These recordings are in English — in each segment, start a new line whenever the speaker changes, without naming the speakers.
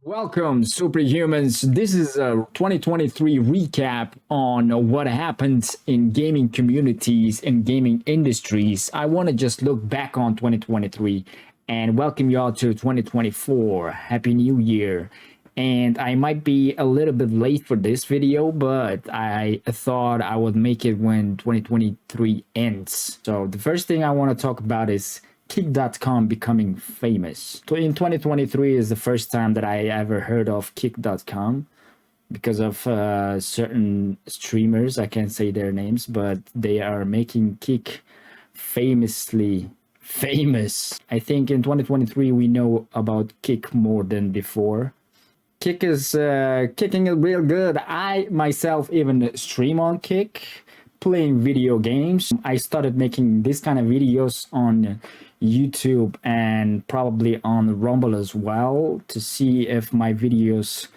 Welcome, superhumans. This is a 2023 recap on what happened in gaming communities and gaming industries. I want to just look back on 2023 and welcome you all to 2024. Happy New Year. And I might be a little bit late for this video, but I thought I would make it when 2023 ends. So the first thing I want to talk about is Kick.com becoming famous. So in 2023 is the first time that I ever heard of Kick.com because of certain streamers. I can't say their names, but they are making Kick famously famous. I think in 2023 we know about Kick more than before. Kick is kicking it real good. I myself even stream on Kick, playing video games. I started making this kind of videos on YouTube and probably on Rumble as well to see if my videos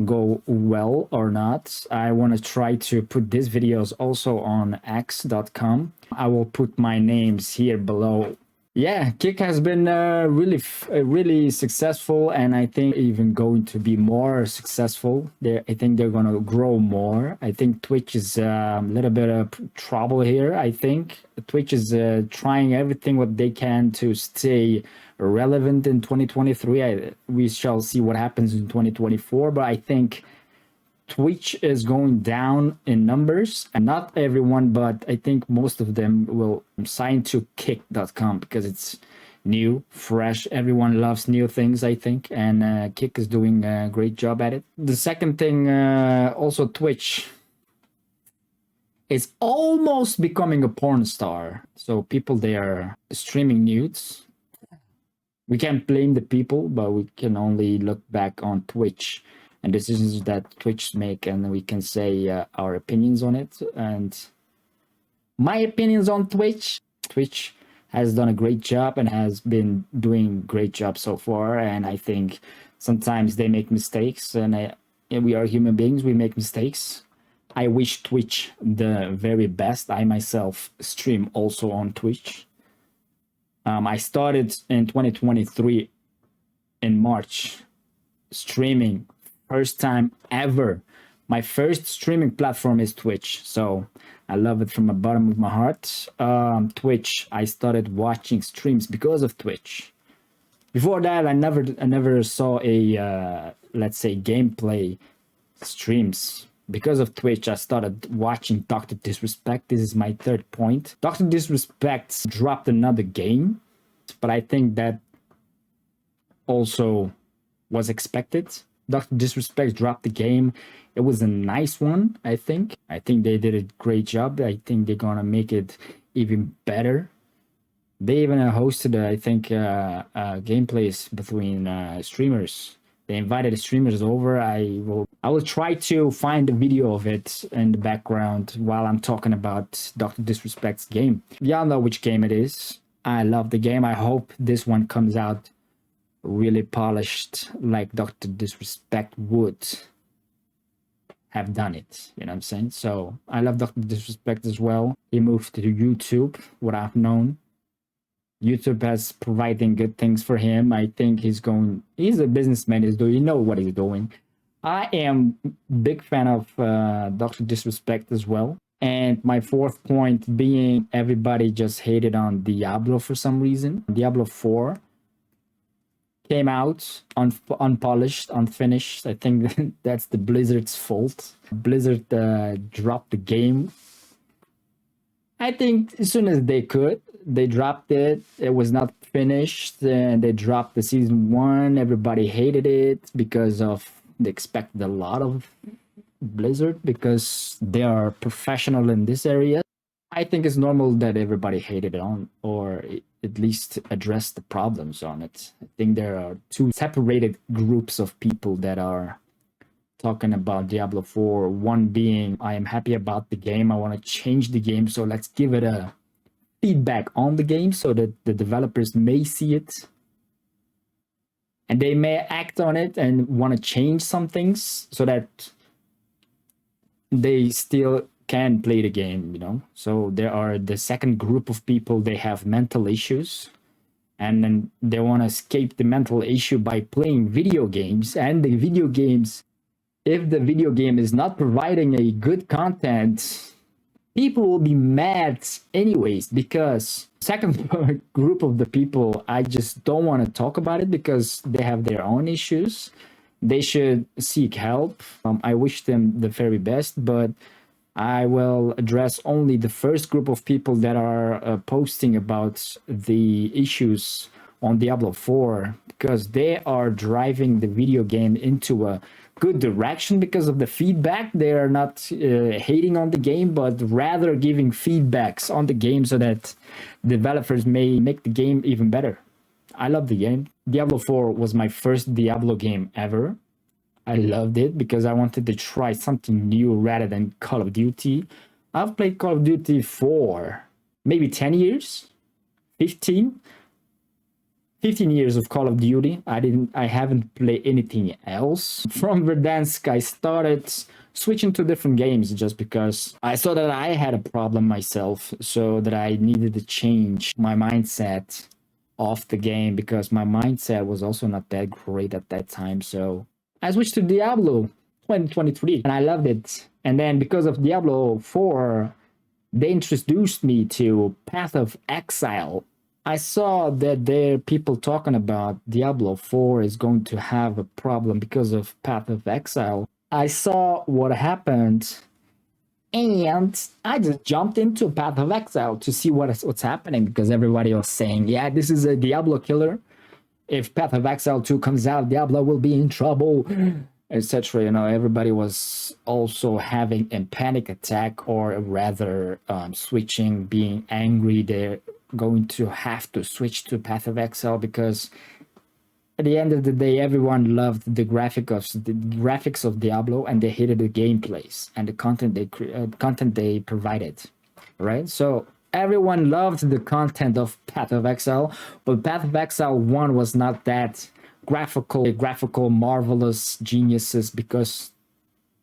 go well or not. I want to try to put these videos also on X.com. I will put my names here below. Yeah, Kick has been really successful, and I think even going to be more successful. I think they're gonna grow more. I think Twitch is a little bit of trouble here. I think Twitch is trying everything what they can to stay relevant in 2023. We shall see what happens in 2024, but I think Twitch is going down in numbers, and not everyone, but I think most of them will sign to Kick.com because it's new, fresh. Everyone loves new things, I think, and Kick is doing a great job at it. The second thing, also Twitch is almost becoming a porn star. So people, they are streaming nudes. We can't blame the people, but we can only look back on Twitch and decisions that Twitch make, and we can say our opinions on it. And my opinions on Twitch has done a great job and has been doing a great job so far. And I think sometimes they make mistakes, and we are human beings, we make mistakes. I wish Twitch the very best. I myself stream also on Twitch. I started in 2023 in March streaming. First time ever. My first streaming platform is Twitch, so I love it from the bottom of my heart. Twitch, I started watching streams because of Twitch. Before that, I never saw a let's say gameplay streams. Because of Twitch, I started watching Dr. Disrespect. This is my third point. Dr. Disrespect dropped another game, but I think that also was expected. Dr. Disrespect dropped the game. It was a nice one, I think. I think they did a great job. I think they're gonna make it even better. They even hosted, I think, gameplays between streamers. They invited the streamers over. I will try to find a video of it in the background while I'm talking about Dr. Disrespect's game. Y'all know which game it is. I love the game. I hope this one comes out really polished like Dr. Disrespect would have done it. You know what I'm saying? So I love Dr. Disrespect as well. He moved to YouTube, what I've known. YouTube has providing good things for him. I think he's a businessman. You know what he's doing. I am big fan of Dr. Disrespect as well. And my fourth point being everybody just hated on Diablo for some reason. Diablo 4 came out unpolished, unfinished. I think that's the Blizzard's fault. Blizzard dropped the game. I think as soon as they could, they dropped it. It was not finished, and they dropped the season 1. Everybody hated it because they expected a lot of Blizzard because they are professional in this area. I think it's normal that everybody hated it on, or at least address the problems on it. I think there are two separated groups of people that are talking about Diablo 4. One being, I am happy about the game. I want to change the game, so let's give it a feedback on the game so that the developers may see it and they may act on it and want to change some things so that they still can play the game, you know. So there are the second group of people, they have mental issues. and then they want to escape the mental issue by playing video games. And the video games, if the video game is not providing a good content, people will be mad anyways, because second group of the people, I just don't want to talk about it because they have their own issues. They should seek help. I wish them the very best, but I will address only the first group of people that are posting about the issues on Diablo 4, because they are driving the video game into a good direction because of the feedback. They are not hating on the game, but rather giving feedbacks on the game so that developers may make the game even better. I love the game. Diablo 4 was my first Diablo game ever. I loved it because I wanted to try something new rather than Call of Duty. I've played Call of Duty for maybe 10 years, 15 years of Call of Duty. I haven't played anything else. From Verdansk, I started switching to different games just because I saw that I had a problem myself, so that I needed to change my mindset of the game, because my mindset was also not that great at that time. So I switched to Diablo 2023 and I loved it. And then because of Diablo 4, they introduced me to Path of Exile. I saw that there are people talking about Diablo 4 is going to have a problem because of Path of Exile. I saw what happened and I just jumped into Path of Exile to see what's happening, because everybody was saying, yeah, this is a Diablo killer. If Path of Exile 2 comes out, Diablo will be in trouble, etc. You know, everybody was also having a panic attack, or rather switching, being angry. They're going to have to switch to Path of Exile because at the end of the day, everyone loved the graphics of Diablo, and they hated the gameplays and the content they provided, right? So everyone loved the content of Path of Exile, but Path of Exile 1 was not that graphical marvelous geniuses, because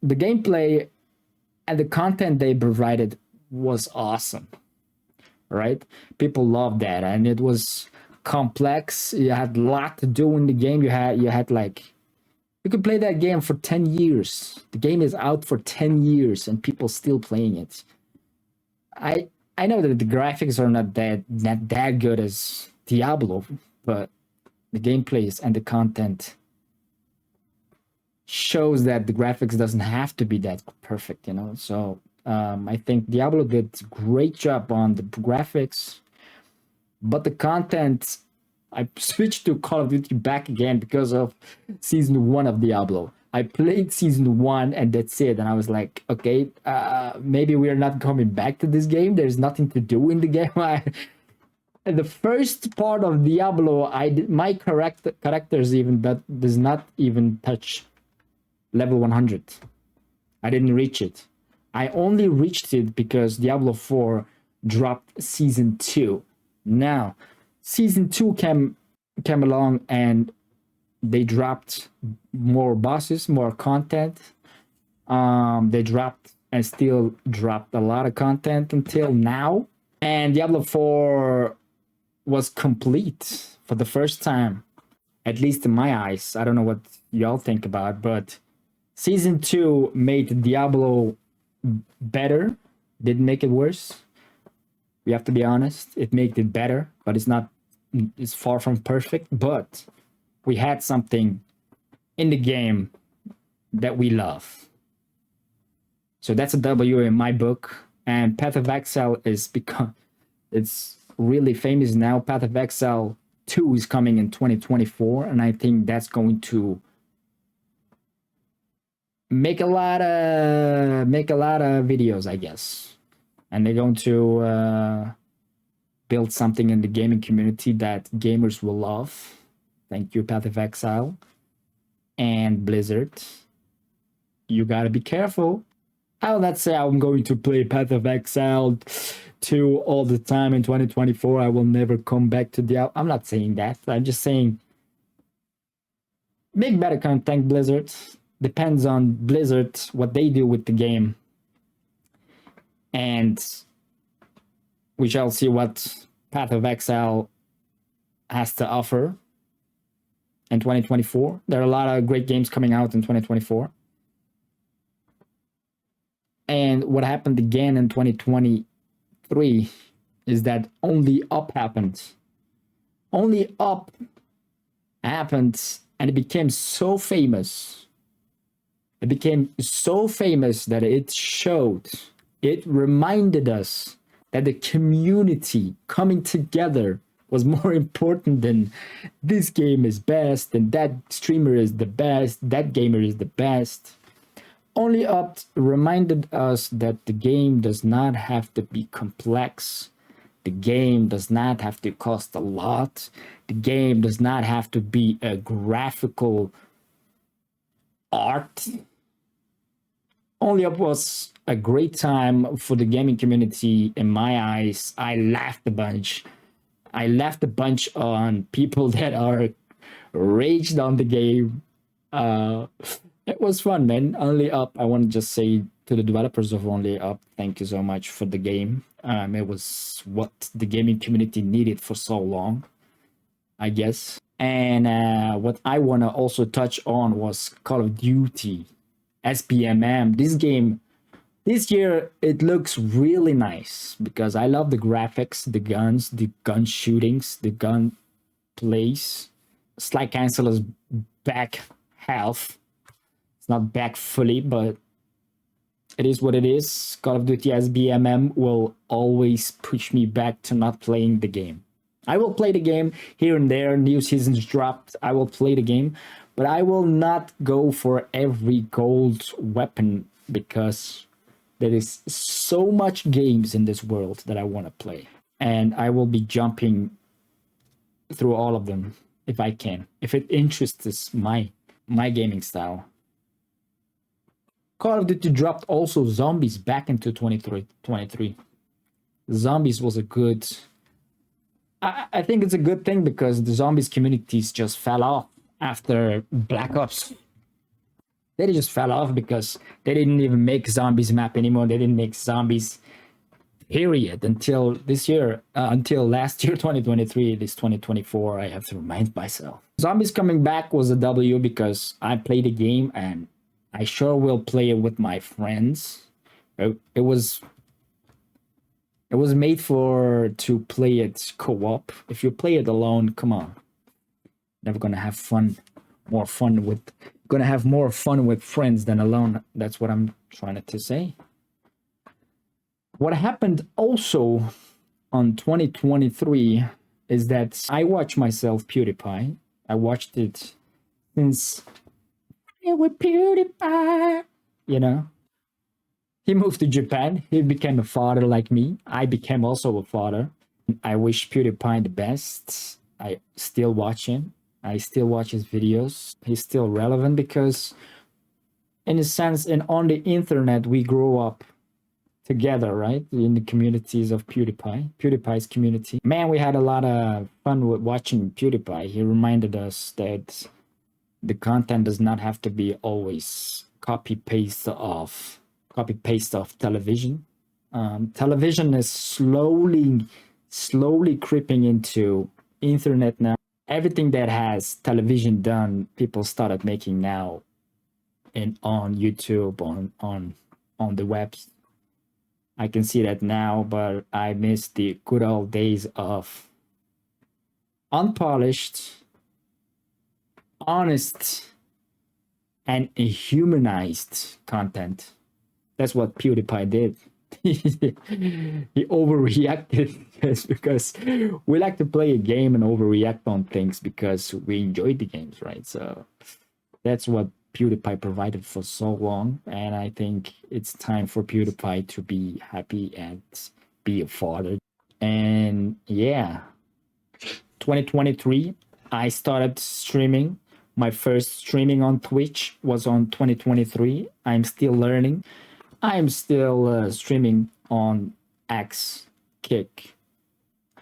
the gameplay and the content they provided was awesome, right? People loved that, and it was complex. You had a lot to do in the game. You had like, you could play that game for 10 years. The game is out for 10 years and people still playing it. I know that the graphics are not that good as Diablo, but the gameplays and the content shows that the graphics doesn't have to be that perfect, you know. So I think Diablo did a great job on the graphics, but the content, I switched to Call of Duty back again because of Season 1 of Diablo. I played Season 1 and that's it. And I was like, okay, maybe we're not coming back to this game. There's nothing to do in the game. The first part of Diablo, my characters even does not even touch level 100. I didn't reach it. I only reached it because Diablo 4 dropped Season 2. Now, Season 2 came along and they dropped more bosses, more content. They dropped and still dropped a lot of content until now. And Diablo 4 was complete for the first time, at least in my eyes. I don't know what y'all think about, but Season 2 made Diablo better, didn't make it worse. We have to be honest. It made it better, but it's far from perfect. But we had something in the game that we love. So that's a W in my book. And Path of Exile it's really famous now. Path of Exile 2 is coming in 2024, and I think that's going to make a lot of videos, I guess. And they're going to build something in the gaming community that gamers will love. Thank you, Path of Exile. And Blizzard, you gotta be careful. I will not say I'm going to play Path of Exile 2 all the time in 2024. I will never come back to Diablo. I'm not saying that. I'm just saying make better content, Blizzard. Depends on Blizzard, what they do with the game. And we shall see what Path of Exile has to offer in 2024. There are a lot of great games coming out in 2024. And what happened again in 2023 is that Only Up happened. Only Up happened, and it became so famous. It became so famous that it reminded us that the community coming together was more important than this game is best and that streamer is the best, that gamer is the best. Only Up reminded us that the game does not have to be complex. The game does not have to cost a lot. The game does not have to be a graphical art. Only Up was a great time for the gaming community in my eyes. I laughed a bunch. I laughed a bunch on people that are raged on the game. It was fun, man. Only Up, I want to just say to the developers of Only Up, thank you so much for the game. It was what the gaming community needed for so long, I guess. And what I want to also touch on was Call of Duty SBMM. This game, this year, it looks really nice because I love the graphics, the guns, the gun shootings, the gun plays. Slight Cancel is back half. It's not back fully, but it is what it is. Call of Duty SBMM will always push me back to not playing the game. I will play the game here and there. New seasons dropped. I will play the game, but I will not go for every gold weapon because there is so much games in this world that I want to play. And I will be jumping through all of them if I can, if it interests my gaming style. Call of Duty dropped also Zombies back into 23. Zombies was a good... I think it's a good thing because the Zombies communities just fell off after Black Ops. They just fell off because they didn't even make Zombies map anymore. They didn't make Zombies, period, until this year, until last year, 2023. This 2024, I have to remind myself. Zombies coming back was a W because I played the game and I sure will play it with my friends. It was made to play it co-op. If you play it alone, come on. Never gonna have more fun with friends than alone. That's what I'm trying to say. What happened also on 2023 is that I watched myself PewDiePie. I watched it since with PewDiePie, you know. He moved to Japan. He became a father like me. I became also a father. I wish PewDiePie the best. I still watch him. I still watch his videos. He's still relevant because, in a sense, and on the internet, we grow up together, right? In the communities of PewDiePie's community. Man, we had a lot of fun with watching PewDiePie. He reminded us that the content does not have to be always copy-paste of television. Television is slowly creeping into internet now. Everything that has television done, people started making now on YouTube, on the webs. I can see that now, but I miss the good old days of unpolished, honest, and humanized content. That's what PewDiePie did. He overreacted just because we like to play a game and overreact on things because we enjoy the games, right? So that's what PewDiePie provided for so long, and I think it's time for PewDiePie to be happy and be a father. And yeah, 2023, I started streaming. My first streaming on Twitch was on 2023. I'm still learning. I'm still streaming on X, Kick,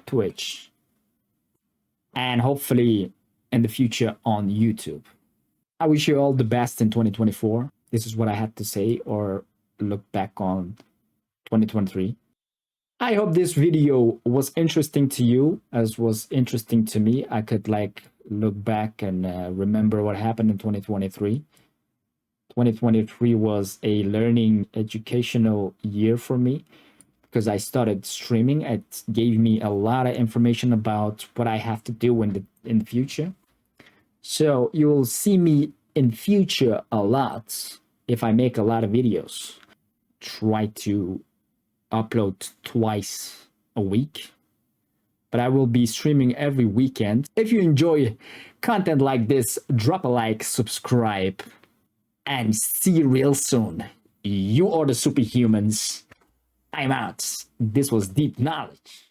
Twitch, and hopefully in the future on YouTube. I wish you all the best in 2024. This is what I had to say or look back on 2023. I hope this video was interesting to you as was interesting to me. I could like look back and remember what happened in 2023. 2023 was a learning educational year for me because I started streaming. It gave me a lot of information about what I have to do in the future. So you will see me in future a lot if I make a lot of videos. Try to upload twice a week, but I will be streaming every weekend. If you enjoy content like this, drop a like, subscribe, and see you real soon. You are the superhumans. I'm out. This was Deep Knowledge.